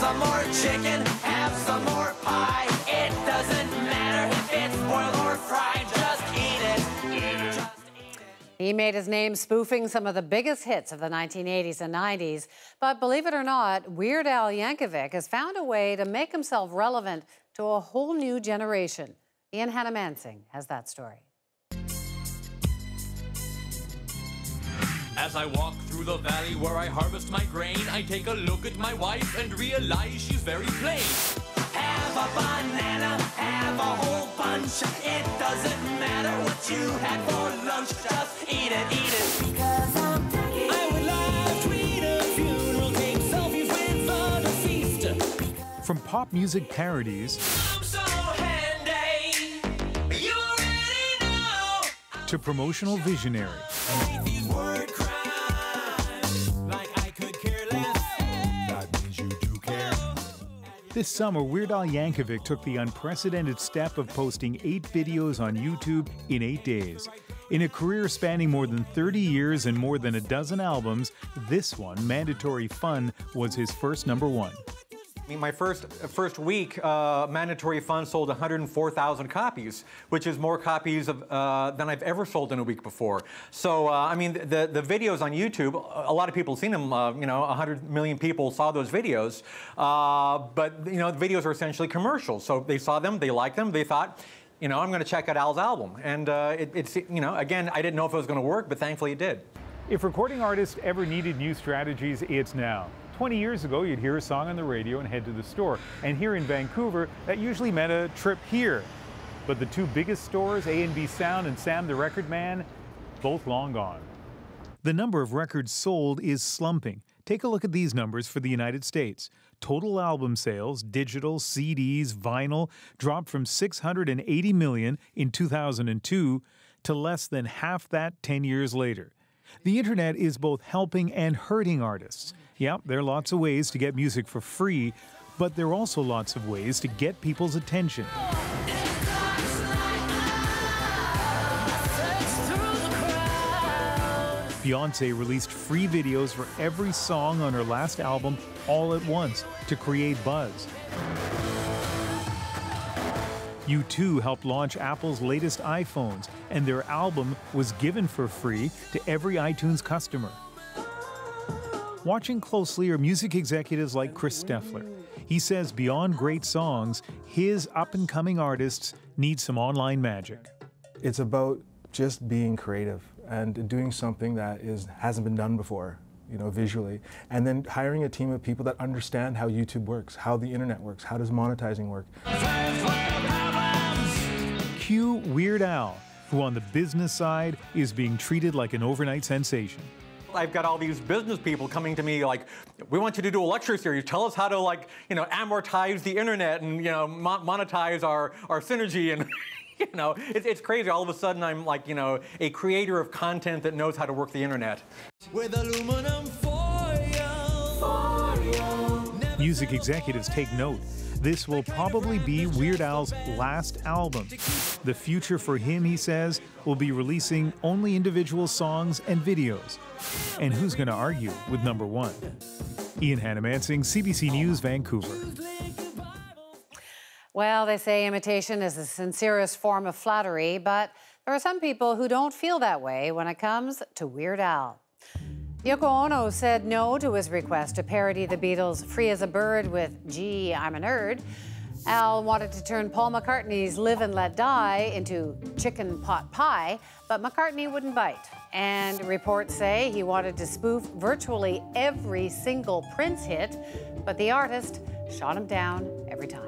some more chicken, have some more pie. It doesn't matter if it's boiled or fried, just eat it. Just eat it. He made his name spoofing some of the biggest hits of the 1980s and 90s. But believe it or not, Weird Al Yankovic has found a way to make himself relevant to a whole new generation. Ian Hannah-Mansing has that story. As I walk through the valley where I harvest my grain, I take a look at my wife and realize she's very plain. Have a banana, have a whole bunch. It doesn't matter what you had for lunch, just eat it, eat it. Because I'm taking. I would love to eat a funeral cake, selfies with the deceased. From pop music parodies I'm so handy, you already know. to promotional visionaries. These word crimes, like I could care less. That means you do care. This summer, Weird Al Yankovic took the unprecedented step of posting 8 videos on YouTube in 8 days. In a career spanning more than 30 years and more than a dozen albums, this one, Mandatory Fun, was his first #1. I mean, my first week, Mandatory Fun sold 104,000 copies, which is more copies of, than I've ever sold in a week before. So, I mean, the videos on YouTube, a lot of people have seen them, you know, 100 million people saw those videos. But, you know, the videos are essentially commercials. So they saw them, they liked them, they thought, you know, I'm going to check out Al's album. And it's, you know, again, I didn't know if it was going to work, but thankfully it did. If recording artists ever needed new strategies, it's now. 20 years ago, you'd hear a song on the radio and head to the store. And here in Vancouver, that usually meant a trip here. But the 2 biggest stores, A&B Sound and Sam the Record Man, both long gone. The number of records sold is slumping. Take a look at these numbers for the United States. Total album sales, digital, CDs, vinyl, dropped from 680 million in 2002 to less than half that 10 years later. The internet is both helping and hurting artists. Yeah, there are lots of ways to get music for free, but there are also lots of ways to get people's attention. Beyoncé released free videos for every song on her last album all at once to create buzz. U2 helped launch Apple's latest iPhones, and their album was given for free to every iTunes customer. Watching closely are music executives like Chris Steffler. He says beyond great songs, his up-and-coming artists need some online magic. It's about just being creative and doing something that hasn't been done before, you know, visually. And then hiring a team of people that understand how YouTube works, how the internet works, how does monetizing work. Cue Weird Al, who on the business side is being treated like an overnight sensation. I've got all these business people coming to me like, we want you to do a lecture series. Tell us how to, like, you know, amortize the internet and, you know, monetize our synergy. And, you know, it's crazy. All of a sudden, I'm like, you know, a creator of content that knows how to work the internet. With aluminum foil. Music executives take note. This will probably be Weird Al's last album. The future for him, he says, will be releasing only individual songs and videos. And who's going to argue with #1? Ian Hannah-Mansing, CBC News, Vancouver. Well, they say imitation is the sincerest form of flattery, but there are some people who don't feel that way when it comes to Weird Al. Yoko Ono said no to his request to parody the Beatles' Free as a Bird with Gee, I'm a Nerd. Al wanted to turn Paul McCartney's Live and Let Die into chicken pot pie, but McCartney wouldn't bite. And reports say he wanted to spoof virtually every single Prince hit, but the artist shot him down every time.